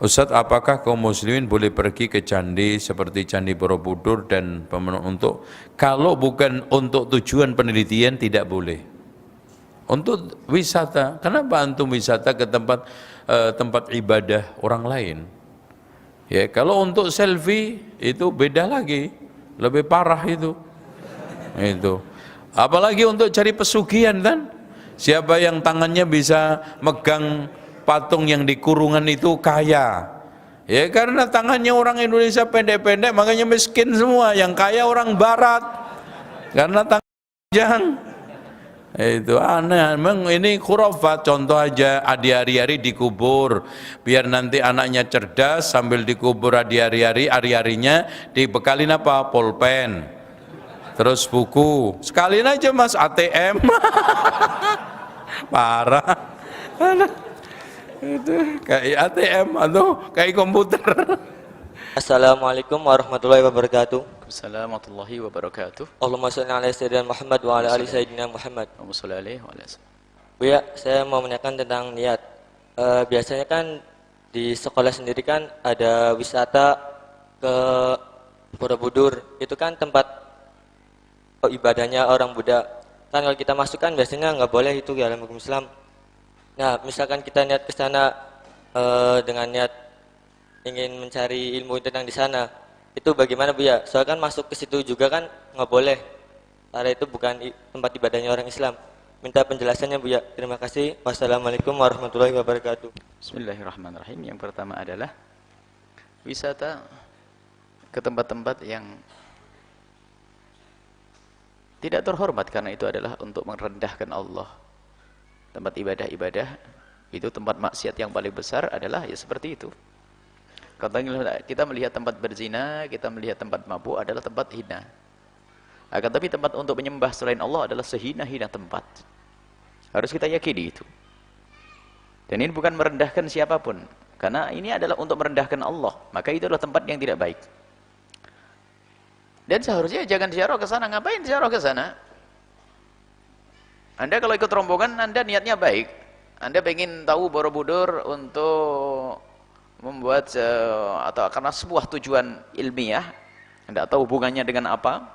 Ustadz, apakah kaum muslimin boleh pergi ke candi seperti Candi Borobudur dan untuk kalau bukan untuk tujuan penelitian tidak boleh. Untuk wisata, kenapa antum wisata ke tempat ibadah orang lain? Ya, kalau untuk selfie itu beda lagi, lebih parah itu. Itu. Apalagi untuk cari pesugihan kan? Siapa yang tangannya bisa megang patung yang di kurungan itu kaya. Ya karena tangannya orang Indonesia pendek-pendek makanya miskin semua. Yang kaya orang barat. Karena tangan panjang. Itu aneh, memang ini khurafat. Contoh aja Adi hari-hari dikubur, biar nanti anaknya cerdas sambil dikubur Adi hari-harinya dibekalin apa? Pulpen, terus buku, sekalian aja mas ATM. Parah. Itu kayak ATM atau kayak komputer. Assalamualaikum warahmatullahi wabarakatuh. Assalamualaikum warahmatullahi wabarakatuh. Allahumma shalli ala sayyidina Muhammad wa ala ali sayyidina Muhammad. Allahumma shalli alaihi wa ala Bu ya, saya mau menanyakan tentang niat. Biasanya kan di sekolah sendiri kan ada wisata ke Borobudur. Itu kan tempat ibadahnya orang Buddha. Kan kalau kita masuk kan biasanya nggak boleh itu dalam hukum Islam. Nah, misalkan kita niat ke sana dengan niat ingin mencari ilmu tentang di sana, itu bagaimana Bu ya? Soalnya kan masuk ke situ juga kan nggak boleh, karena itu bukan tempat ibadahnya orang Islam. Minta penjelasannya Bu ya. Terima kasih. Wassalamualaikum warahmatullahi wabarakatuh. Bismillahirrahmanirrahim. Yang pertama adalah wisata ke tempat-tempat yang tidak terhormat, karena itu adalah untuk merendahkan Allah. Tempat ibadah-ibadah itu tempat maksiat yang paling besar adalah ya seperti itu. Katanya kita melihat tempat berzina, kita melihat tempat mabuk adalah tempat hina. Akan tapi tempat untuk menyembah selain Allah adalah sehina-hina tempat. Harus kita yakini itu. Dan ini bukan merendahkan siapapun, karena ini adalah untuk merendahkan Allah. Maka itu adalah tempat yang tidak baik. Dan seharusnya jangan ziarah ke sana. Ngapain ziarah ke sana? Anda kalau ikut rombongan, Anda niatnya baik. Anda ingin tahu Borobudur untuk membuat atau karena sebuah tujuan ilmiah, Anda tahu hubungannya dengan apa?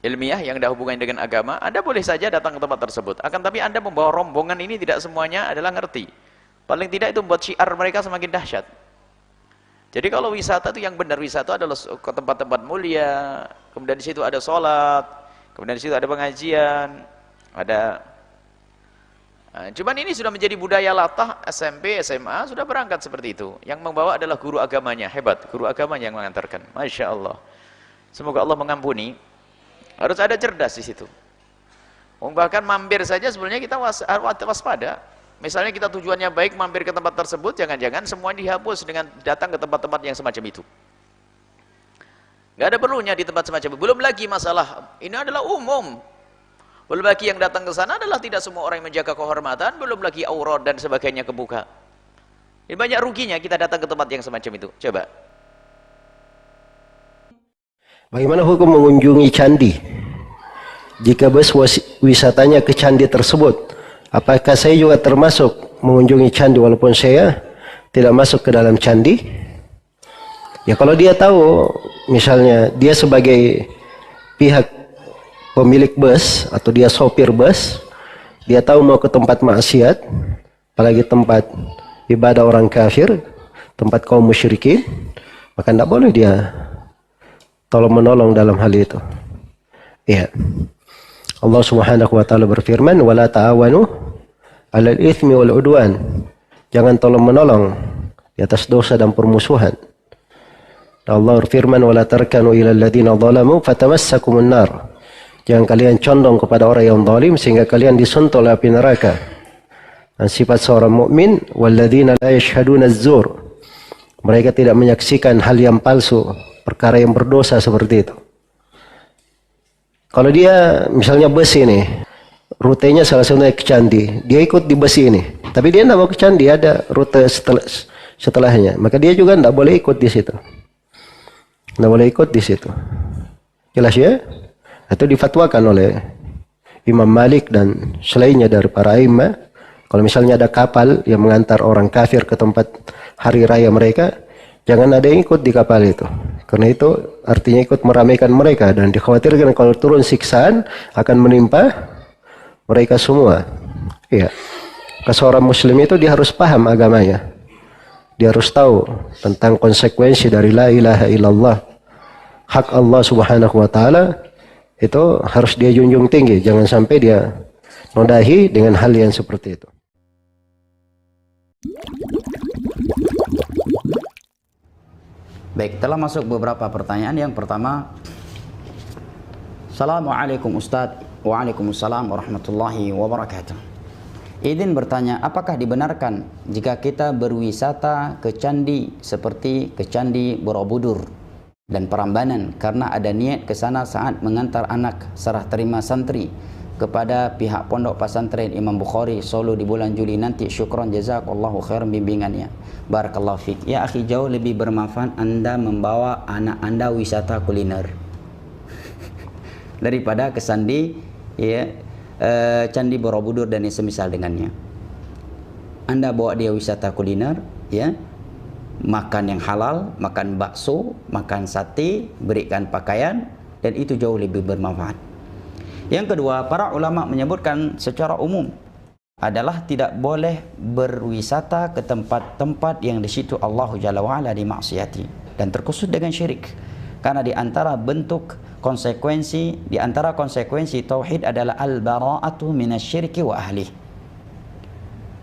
Ilmiah yang ada hubungannya dengan agama, Anda boleh saja datang ke tempat tersebut. Akan tapi Anda membawa rombongan ini tidak semuanya adalah ngerti. Paling tidak itu membuat syiar mereka semakin dahsyat. Jadi kalau wisata itu yang benar, wisata adalah ke tempat-tempat mulia, kemudian di situ ada sholat, kemudian di situ ada pengajian, ada. Cuman ini sudah menjadi budaya latah. SMP, SMA sudah berangkat seperti itu. Yang membawa adalah guru agamanya, hebat, guru agamanya yang mengantarkan. Masya Allah. Semoga Allah mengampuni. Harus ada cerdas di situ. Bahkan mampir saja sebenarnya kita waspada. Misalnya kita tujuannya baik, mampir ke tempat tersebut, jangan-jangan semua dihapus dengan datang ke tempat-tempat yang semacam itu. Gak ada perlunya di tempat semacam itu. Belum lagi masalah, ini adalah umum. Belum lagi yang datang ke sana adalah tidak semua orang yang menjaga kehormatan, belum lagi aurat dan sebagainya kebuka. Ini banyak ruginya kita datang ke tempat yang semacam itu. Coba. Bagaimana hukum mengunjungi candi? Jika bus wisatanya ke candi tersebut, apakah saya juga termasuk mengunjungi candi walaupun saya tidak masuk ke dalam candi? Ya kalau dia tahu, misalnya dia sebagai pihak pemilik bus atau dia sopir bus, dia tahu mau ke tempat maksiat, apalagi tempat ibadah orang kafir, tempat kaum musyrikin, maka tidak boleh dia tolong menolong dalam hal itu. Ya. Allah Subhanahu wa taala berfirman, "Wala ta'awanu 'alal itsmi wal 'udwan." Jangan tolong menolong di atas dosa dan permusuhan. Allah berfirman, "Wala tarkanu ilal ladzina zalamu fatamassakumun nar." Jangan kalian condong kepada orang yang zalim sehingga kalian disentuh oleh api neraka. Dan sifat seorang mukmin, "Walladzina la yashhaduna az-zur." Mereka tidak menyaksikan hal yang palsu, perkara yang berdosa seperti itu. Kalau dia misalnya bus ini, rutenya salah satunya ke candi, dia ikut di bus ini, tapi dia tidak mau ke candi, ada rute setelahnya, maka dia juga tidak boleh ikut di situ. Tidak boleh ikut di situ. Jelas ya? Itu difatwakan oleh Imam Malik dan selainnya dari para imam. Kalau misalnya ada kapal yang mengantar orang kafir ke tempat hari raya mereka, jangan ada yang ikut di kapal itu. Karena itu artinya ikut meramaikan mereka, dan dikhawatirkan kalau turun siksaan akan menimpa mereka semua. Iya. Seorang muslim itu dia harus paham agamanya. Dia harus tahu tentang konsekuensi dari la ilaha illallah. Hak Allah Subhanahu wa taala itu harus dia junjung tinggi, jangan sampai dia nodahi dengan hal yang seperti itu. Baik, telah masuk beberapa pertanyaan. Yang pertama, Assalamualaikum Ustadz. Waalaikumsalam warahmatullahi wabarakatuh. Izin bertanya, apakah dibenarkan jika kita berwisata ke candi seperti ke Candi Borobudur dan Prambanan karena ada niat ke sana saat mengantar anak serah terima santri kepada pihak Pondok Pesantren Imam Bukhari Solo di bulan Juli nanti? Syukron jazakallahu khairan bimbingannya. Barakallahu fiik. Ya akhi, jauh lebih bermanfaat Anda membawa anak Anda wisata kuliner daripada ke Candi Borobudur dan yang semisal dengannya. Anda bawa dia wisata kuliner, ya, makan yang halal, makan bakso, makan sate, berikan pakaian, dan itu jauh lebih bermanfaat. Yang kedua, para ulama menyebutkan secara umum adalah tidak boleh berwisata ke tempat-tempat yang di situ Allah Jalla wa'ala dimaksiati dan terkhusus dengan syirik. Karena di antara bentuk konsekuensi, di antara konsekuensi tauhid adalah al-bara'atu minasyirki wa ahli.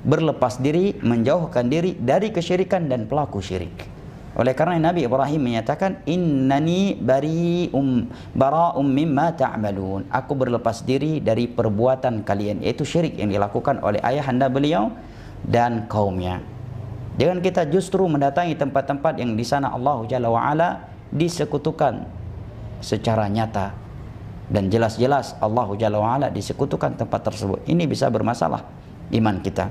Berlepas diri, menjauhkan diri dari kesyirikan dan pelaku syirik. Oleh karena Nabi Ibrahim menyatakan, innani bara'um mimma ta'malun. Aku berlepas diri dari perbuatan kalian, yaitu syirik yang dilakukan oleh ayahanda beliau dan kaumnya. Jangan kita justru mendatangi tempat-tempat yang di sana Allah Jalla wa'ala disekutukan secara nyata dan jelas-jelas Allah Jalla wa'ala disekutukan tempat tersebut. Ini bisa bermasalah iman kita.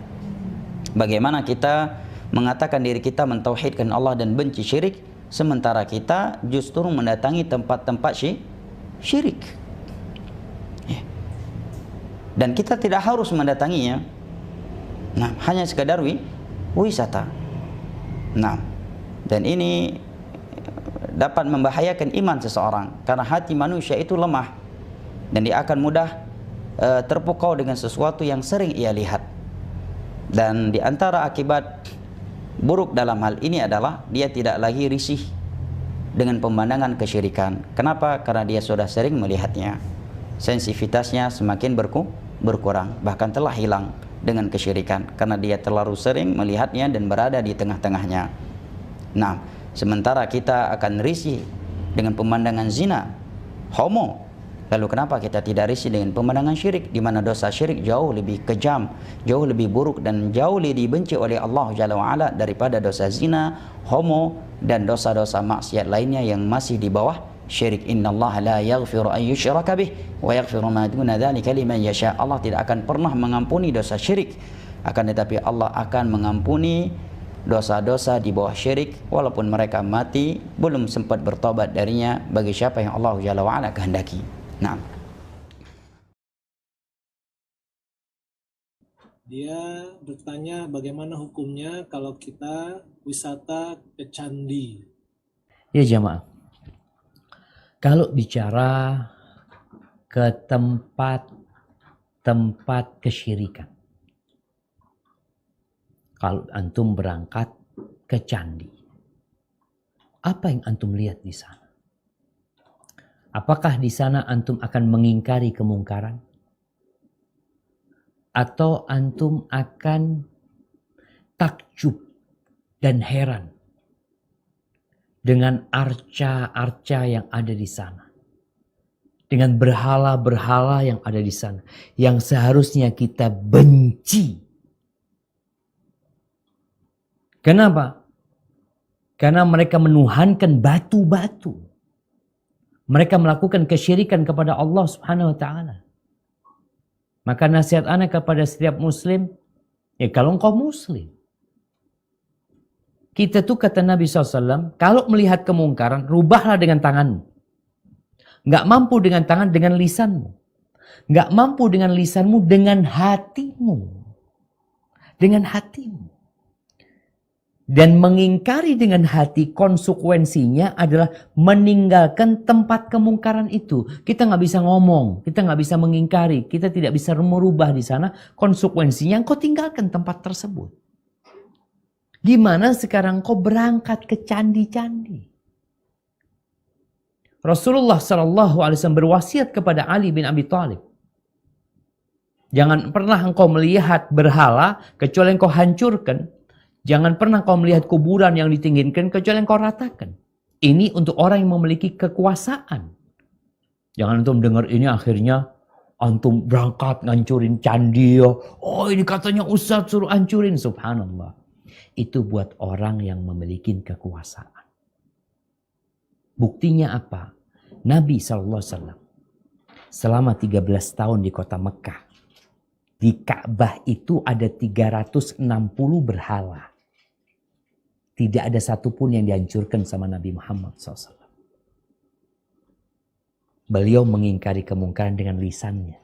Bagaimana kita mengatakan diri kita mentauhidkan Allah dan benci syirik, sementara kita justru mendatangi tempat-tempat syirik. Dan kita tidak harus mendatanginya. Nah, hanya sekadar wisata. Nah, dan ini dapat membahayakan iman seseorang karena hati manusia itu lemah dan dia akan mudah terpukau dengan sesuatu yang sering ia lihat. Dan di antara akibat buruk dalam hal ini adalah dia tidak lagi risih dengan pemandangan kesyirikan. Kenapa? Karena dia sudah sering melihatnya. Sensitivitasnya semakin berkurang, bahkan telah hilang dengan kesyirikan karena dia terlalu sering melihatnya dan berada di tengah-tengahnya. Nah, sementara kita akan risih dengan pemandangan zina, homo. Lalu kenapa kita tidak risih dengan pemandangan syirik, di mana dosa syirik jauh lebih kejam, jauh lebih buruk dan jauh lebih dibenci oleh Allah Jalla wa'ala daripada dosa zina, homo dan dosa-dosa maksiat lainnya yang masih di bawah syirik. Innallaha la yaghfiru an yushraka bih wa yaghfiru ma duna dzalika liman yasha. Allah tidak akan pernah mengampuni dosa syirik, akan tetapi Allah akan mengampuni dosa-dosa di bawah syirik walaupun mereka mati belum sempat bertobat darinya bagi siapa yang Allah Jalla wa'ala kehendaki. Nah, dia bertanya bagaimana hukumnya kalau kita wisata ke candi. Ya jamaah, kalau bicara ke tempat kesyirikan, kalau antum berangkat ke candi, apa yang antum lihat di sana? Apakah di sana antum akan mengingkari kemungkaran? Atau antum akan takjub dan heran dengan arca-arca yang ada di sana? Dengan berhala-berhala yang ada di sana, yang seharusnya kita benci. Kenapa? Karena mereka menuhankan batu-batu. Mereka melakukan kesyirikan kepada Allah Subhanahu wa taala. Maka nasihat ana kepada setiap muslim, ya kalau engkau muslim, kita tuh kata Nabi SAW, kalau melihat kemungkaran, rubahlah dengan tanganmu. Nggak mampu dengan tangan, dengan lisanmu. Nggak mampu dengan lisanmu, dengan hatimu. dengan hatimu. Dan mengingkari dengan hati konsekuensinya adalah meninggalkan tempat kemungkaran itu. Kita nggak bisa ngomong, kita nggak bisa mengingkari, kita tidak bisa merubah di sana. Konsekuensinya kau tinggalkan tempat tersebut. Gimana sekarang kau berangkat ke candi-candi? Rasulullah SAW berwasiat kepada Ali bin Abi Thalib. Jangan pernah engkau melihat berhala kecuali engkau hancurkan. Jangan pernah kau melihat kuburan yang ditinggikan kecuali kau ratakan. Ini untuk orang yang memiliki kekuasaan. Jangan antum dengar ini akhirnya antum berangkat ngancurin candi. Oh ini katanya Ustaz suruh hancurin. Subhanallah. Itu buat orang yang memiliki kekuasaan. Buktinya apa? Nabi SAW selama 13 tahun di kota Mekah. Di Ka'bah itu ada 360 berhala. Tidak ada satupun yang dihancurkan sama Nabi Muhammad SAW. Beliau mengingkari kemungkaran dengan lisannya.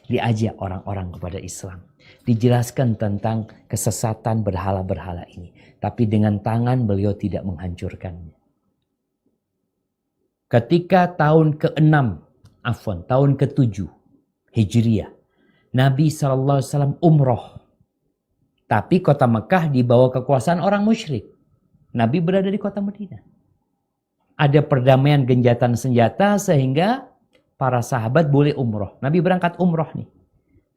Diajak orang-orang kepada Islam. Dijelaskan tentang kesesatan berhala-berhala ini. Tapi dengan tangan beliau tidak menghancurkannya. Ketika tahun tahun ke-7 Hijriah. Nabi SAW umroh. Tapi kota Mekah di bawah kekuasaan orang musyrik. Nabi berada di kota Madinah. Ada perdamaian genjatan senjata sehingga para sahabat boleh umroh. Nabi berangkat umroh nih.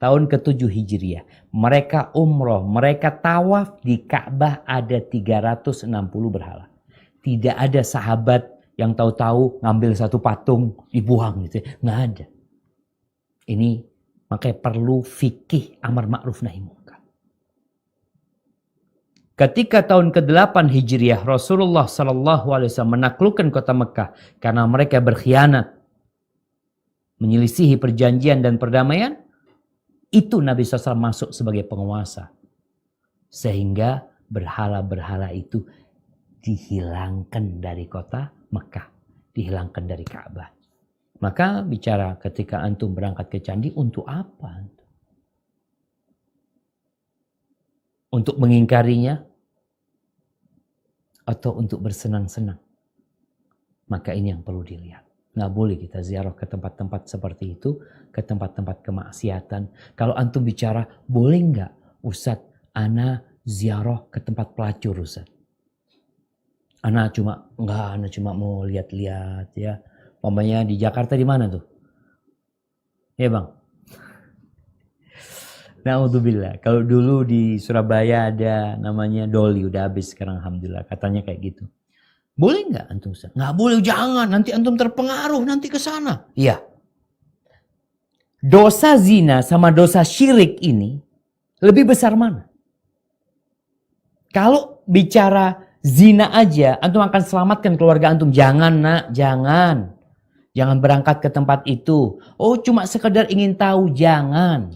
Tahun ke-7 Hijriah. Mereka umroh, mereka tawaf di Ka'bah ada 360 berhala. Tidak ada sahabat yang tahu-tahu ngambil satu patung dibuang gitu. Nggak ada. Ini makanya perlu fikih amar ma'ruf nahi munkar. Ketika tahun ke-8 Hijriah Rasulullah SAW menaklukkan kota Mekah karena mereka berkhianat, menyelisihi perjanjian dan perdamaian, itu Nabi SAW masuk sebagai penguasa. Sehingga berhala-berhala itu dihilangkan dari kota Mekah, dihilangkan dari Ka'bah. Maka bicara ketika antum berangkat ke candi untuk apa? Untuk mengingkarinya atau untuk bersenang-senang? Maka ini yang perlu dilihat. Nggak boleh kita ziarah ke tempat-tempat seperti itu, ke tempat-tempat kemaksiatan. Kalau antum bicara, boleh nggak Ustadz, ana ziarah ke tempat pelacur Ustadz? Ana cuma mau lihat-lihat ya. Umpamanya di Jakarta di mana tuh? Ya bang. Na'udzubillah. Kalau dulu di Surabaya ada namanya Doli, udah habis sekarang alhamdulillah. Katanya kayak gitu. Boleh nggak antum Ustaz? Nggak boleh, jangan. Nanti antum terpengaruh nanti ke sana. Iya. Dosa zina sama dosa syirik ini lebih besar mana? Kalau bicara zina aja, antum akan selamatkan keluarga antum. Jangan nak, jangan. Jangan berangkat ke tempat itu. Oh cuma sekedar ingin tahu, jangan.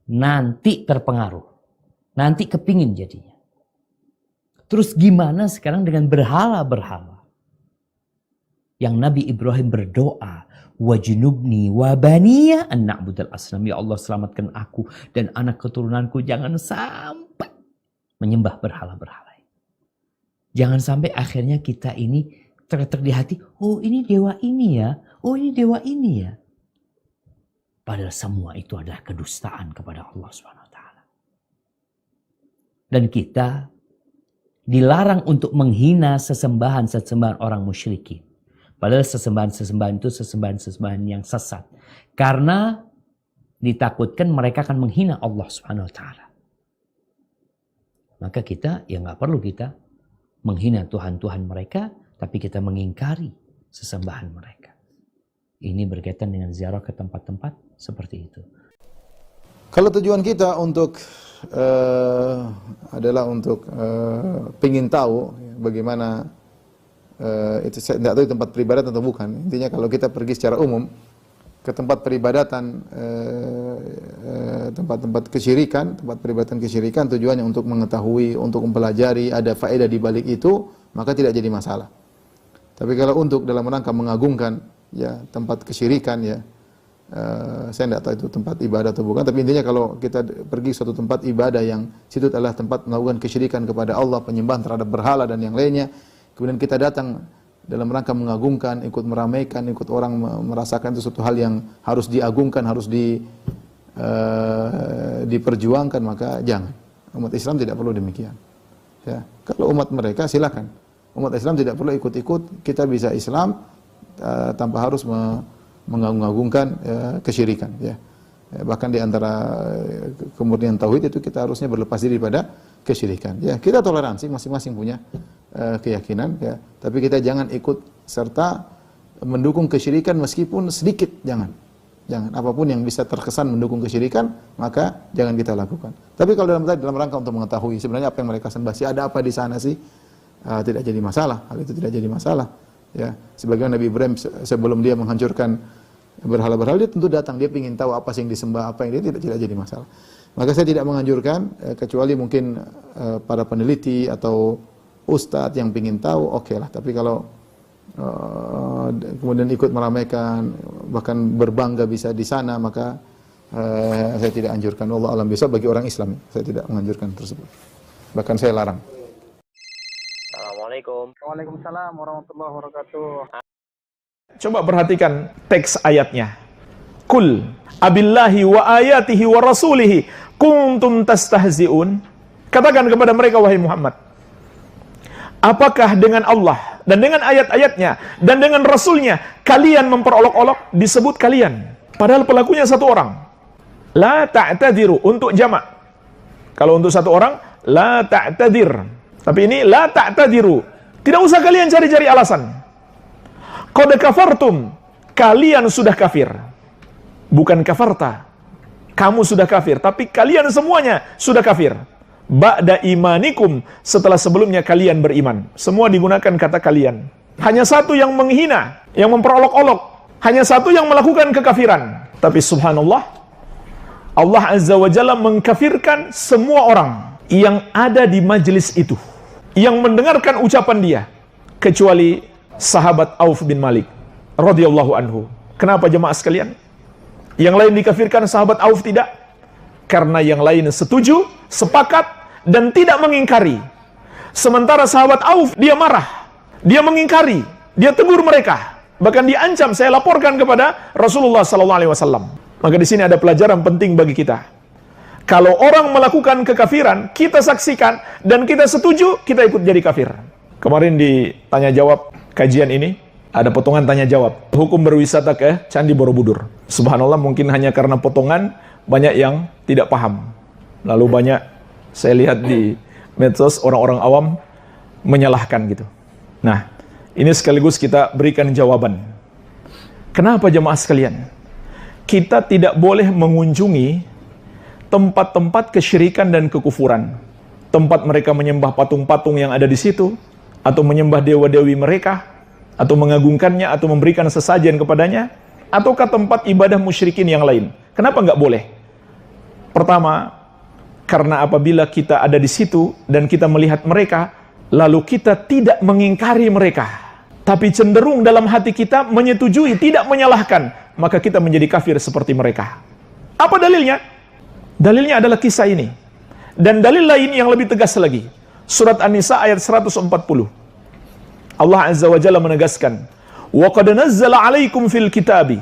Nanti terpengaruh. Nanti kepingin jadinya. Terus gimana sekarang dengan berhala-berhala? Yang Nabi Ibrahim berdoa, wajnubni wabaniya an na'budal asnam. Ya Allah selamatkan aku dan anak keturunanku jangan sampai menyembah berhala-berhala. Jangan sampai akhirnya kita ini terletak di hati, oh ini dewa ini ya, oh ini dewa ini ya. Padahal semua itu adalah kedustaan kepada Allah SWT. Dan kita dilarang untuk menghina sesembahan-sesembahan orang musyrikin. Padahal sesembahan-sesembahan itu sesembahan-sesembahan yang sesat. Karena ditakutkan mereka akan menghina Allah SWT. Maka kita, ya nggak perlu kita menghina Tuhan-Tuhan mereka, tapi kita mengingkari sesembahan mereka. Ini berkaitan dengan ziarah ke tempat-tempat seperti itu. Kalau tujuan kita untuk adalah untuk pingin tahu bagaimana itu, saya tidak tahu tempat peribadatan atau bukan. Intinya kalau kita pergi secara umum ke tempat peribadatan, tempat-tempat kesyirikan, tempat peribadatan kesyirikan, tujuannya untuk mengetahui, untuk mempelajari, ada faedah di balik itu, maka tidak jadi masalah. Tapi kalau untuk dalam rangka mengagungkan ya tempat kesyirikan ya, Saya tidak tahu itu tempat ibadah atau bukan, tapi intinya kalau kita pergi suatu tempat ibadah yang situ adalah tempat melakukan kesyirikan kepada Allah, penyembahan terhadap berhala dan yang lainnya, kemudian kita datang dalam rangka mengagungkan, ikut meramaikan, ikut orang merasakan itu suatu hal yang harus diagungkan, harus diperjuangkan, maka jangan. Umat Islam tidak perlu demikian. Ya, kalau umat mereka silakan. Umat Islam tidak perlu ikut-ikut. Kita bisa Islam tanpa harus mengagungkan kesyirikan. Ya. Bahkan di antara kemurnian tauhid itu kita harusnya berlepas diri pada kesyirikan. Ya, kita toleransi, masing-masing punya keyakinan. Ya. Tapi kita jangan ikut serta mendukung kesyirikan meskipun sedikit, jangan. Jangan, apapun yang bisa terkesan mendukung kesyirikan, maka jangan kita lakukan. Tapi kalau dalam rangka untuk mengetahui sebenarnya apa yang mereka sembah sih, ada apa di sana sih, tidak jadi masalah. Hal itu tidak jadi masalah. Ya, sebagaimana Nabi Ibrahim sebelum dia menghancurkan berhala-berhala, dia tentu datang, dia ingin tahu apa sih yang disembah, apa yang dia tidak jadi masalah. Maka saya tidak menganjurkan, kecuali mungkin para peneliti atau ustadz yang ingin tahu, oke lah. Tapi kalau kemudian ikut meramaikan, bahkan berbangga bisa di sana, maka saya tidak anjurkan. Allah alam bisa bagi orang Islam, saya tidak menganjurkan tersebut. Bahkan saya larang. Assalamualaikum. Waalaikumsalam warahmatullahi wabarakatuh. Coba perhatikan teks ayatnya. Kul abillahi wa ayatihi wa rasulihi kuntum tastahzi'un. Katakan kepada mereka, wahai Muhammad, apakah dengan Allah dan dengan ayat-ayatnya dan dengan Rasulnya kalian memperolok-olok? Disebut kalian, padahal pelakunya satu orang. La ta'tadiru untuk jamak. Kalau untuk satu orang, la ta'tadir. Tapi ini la ta'tadiru. Tidak usah kalian cari-cari alasan. Qad kafartum, kalian sudah kafir. Bukan kafarta, kamu sudah kafir, tapi kalian semuanya sudah kafir. Ba'da imanikum, setelah sebelumnya kalian beriman. Semua digunakan kata kalian. Hanya satu yang menghina, yang memperolok-olok. Hanya satu yang melakukan kekafiran. Tapi subhanallah, Allah Azza wa Jalla mengkafirkan semua orang yang ada di majelis itu, yang mendengarkan ucapan dia, kecuali sahabat Auf bin Malik radhiyallahu anhu. Kenapa jemaah sekalian? Yang lain dikafirkan, sahabat Auf tidak. Karena yang lain setuju, sepakat, dan tidak mengingkari. Sementara sahabat Auf, dia marah, dia mengingkari, dia tegur mereka, bahkan diancam, saya laporkan kepada Rasulullah SAW. Maka di sini ada pelajaran penting bagi kita. Kalau orang melakukan kekafiran, kita saksikan, dan kita setuju, kita ikut jadi kafir. Kemarin di tanya jawab kajian ini, ada potongan tanya jawab. Hukum berwisata ke Candi Borobudur. Subhanallah, mungkin hanya karena potongan, banyak yang tidak paham. Lalu banyak saya lihat di medsos orang-orang awam menyalahkan gitu. Nah, ini sekaligus kita berikan jawaban. Kenapa jemaah sekalian? Kita tidak boleh mengunjungi tempat-tempat kesyirikan dan kekufuran. Tempat mereka menyembah patung-patung yang ada di situ, atau menyembah dewa-dewi mereka, atau mengagungkannya, atau memberikan sesajen kepadanya, ataukah tempat ibadah musyrikin yang lain. Kenapa nggak boleh? Pertama, karena apabila kita ada di situ dan kita melihat mereka, lalu kita tidak mengingkari mereka, tapi cenderung dalam hati kita menyetujui, tidak menyalahkan, maka kita menjadi kafir seperti mereka. Apa dalilnya? Dalilnya adalah kisah ini. Dan dalil lain yang lebih tegas lagi. Surat An-Nisa ayat 140. Allah Azza wa Jalla menegaskan, "Wa qad nazzala 'alaikum fil kitabi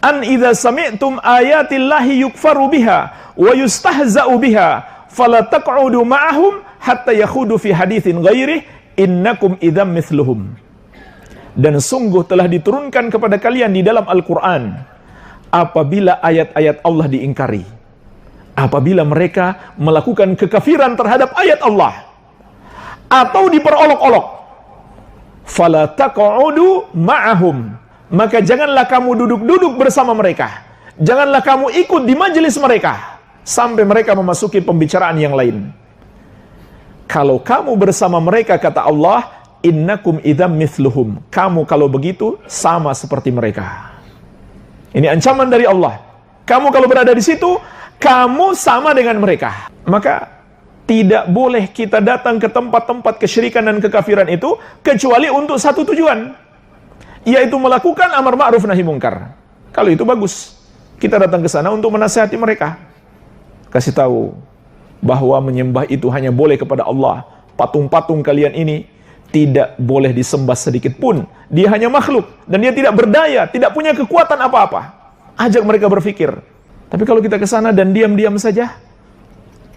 an idza sami'tum ayatillahi yukfaru biha wa yustahza'u biha fala taq'udu ma'ahum hatta yakhudu fi haditsin ghairihi innakum idzam mithluhum." Dan sungguh telah diturunkan kepada kalian di dalam Al-Qur'an apabila ayat-ayat Allah diingkari, apabila mereka melakukan kekafiran terhadap ayat Allah atau diperolok-olok, fala taq'udu ma'ahum, maka janganlah kamu duduk-duduk bersama mereka, janganlah kamu ikut di majelis mereka sampai mereka memasuki pembicaraan yang lain. Kalau kamu bersama mereka, kata Allah, innakum idzam mithluhum, kamu kalau begitu sama seperti mereka. Ini ancaman dari Allah. Kamu kalau berada di situ, kamu sama dengan mereka. Maka tidak boleh kita datang ke tempat-tempat kesyirikan dan kekafiran itu kecuali untuk satu tujuan, yaitu melakukan amar ma'ruf nahi mungkar. Kalau itu bagus. Kita datang ke sana untuk menasihati mereka. Kasih tahu bahwa menyembah itu hanya boleh kepada Allah. Patung-patung kalian ini tidak boleh disembah sedikit pun. Dia hanya makhluk dan dia tidak berdaya, tidak punya kekuatan apa-apa. Ajak mereka berpikir. Tapi kalau kita ke sana dan diam-diam saja,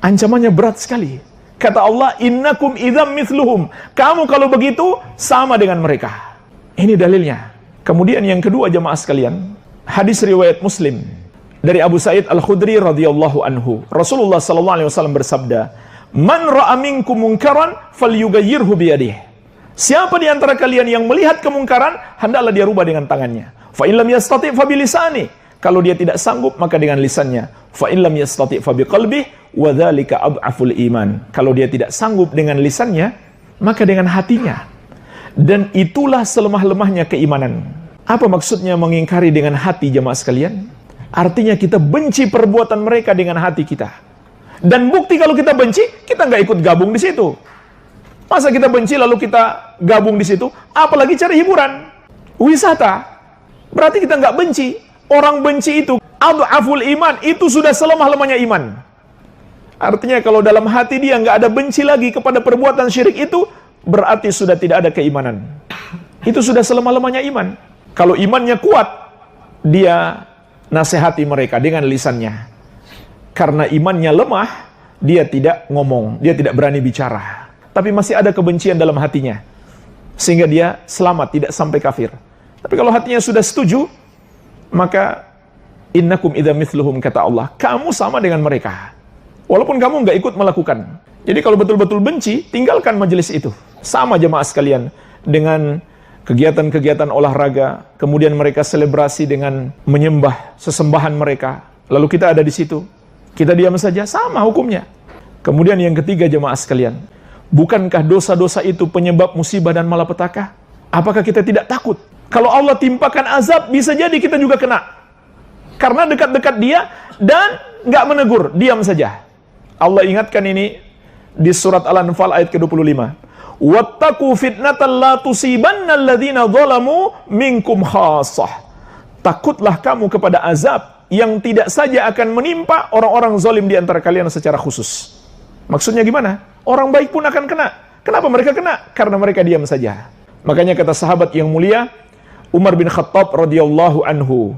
ancamannya berat sekali. Kata Allah, innakum idzam mithluhum. Kamu kalau begitu sama dengan mereka. Ini dalilnya. Kemudian yang kedua jemaah sekalian, hadis riwayat Muslim dari Abu Sa'id Al-Khudri radhiyallahu anhu. Rasulullah sallallahu alaihi wasallam bersabda, "Man ra'a minkum munkaran falyughayyirhu biyadihi." Siapa di antara kalian yang melihat kemungkaran, hendaklah dia rubah dengan tangannya. Fa illam yastati' fa bilisani. Kalau dia tidak sanggup, maka dengan lisannya. Fa illam yastati' fa biqalbihi wa dzalika ad'aful iman. Kalau dia tidak sanggup dengan lisannya, maka dengan hatinya. Dan itulah selemah-lemahnya keimanan. Apa maksudnya mengingkari dengan hati, jemaah sekalian? Artinya kita benci perbuatan mereka dengan hati kita. Dan bukti kalau kita benci, kita nggak ikut gabung di situ. Masa kita benci lalu kita gabung di situ? Apalagi cari hiburan, wisata. Berarti kita nggak benci. Orang benci itu adhaful iman, itu sudah selemah-lemahnya iman. Artinya kalau dalam hati dia nggak ada benci lagi kepada perbuatan syirik itu, berarti sudah tidak ada keimanan. Itu sudah selemah-lemahnya iman. Kalau imannya kuat, dia nasihati mereka dengan lisannya. Karena imannya lemah, dia tidak ngomong, dia tidak berani bicara. Tapi masih ada kebencian dalam hatinya. Sehingga dia selamat, tidak sampai kafir. Tapi kalau hatinya sudah setuju, maka innakum idza mithluhum, kata Allah, kamu sama dengan mereka. Walaupun kamu nggak ikut melakukan. Jadi kalau betul-betul benci, tinggalkan majelis itu. Sama jemaah sekalian dengan kegiatan-kegiatan olahraga, kemudian mereka selebrasi dengan menyembah sesembahan mereka. Lalu kita ada di situ. Kita diam saja, sama hukumnya. Kemudian yang ketiga jemaah sekalian, bukankah dosa-dosa itu penyebab musibah dan malapetaka? Apakah kita tidak takut? Kalau Allah timpakan azab, bisa jadi kita juga kena. Karena dekat-dekat dia dan nggak menegur, diam saja. Allah ingatkan ini di surat Al-Anfal ayat ke-25. Wattaqu fitnatan la tusibanna alladhina zalamu minkum khassah. Takutlah kamu kepada azab yang tidak saja akan menimpa orang-orang zalim di antara kalian secara khusus. Maksudnya gimana? Orang baik pun akan kena. Kenapa mereka kena? Karena mereka diam saja. Makanya kata sahabat yang mulia Umar bin Khattab radhiyallahu anhu,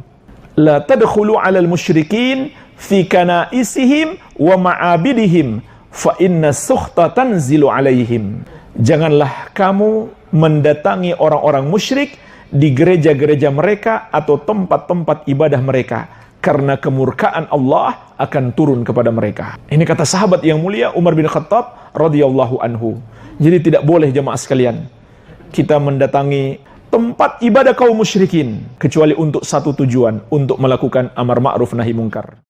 la tadkhulu 'alal musyrikin fi kana'isihim wa ma'abidihim fa inna sukhta tanzilu 'alaihim. Janganlah kamu mendatangi orang-orang musyrik di gereja-gereja mereka atau tempat-tempat ibadah mereka, karena kemurkaan Allah akan turun kepada mereka. Ini kata sahabat yang mulia Umar bin Khattab radhiyallahu anhu. Jadi tidak boleh jemaah sekalian kita mendatangi tempat ibadah kaum musyrikin kecuali untuk satu tujuan, untuk melakukan amar ma'ruf nahi mungkar.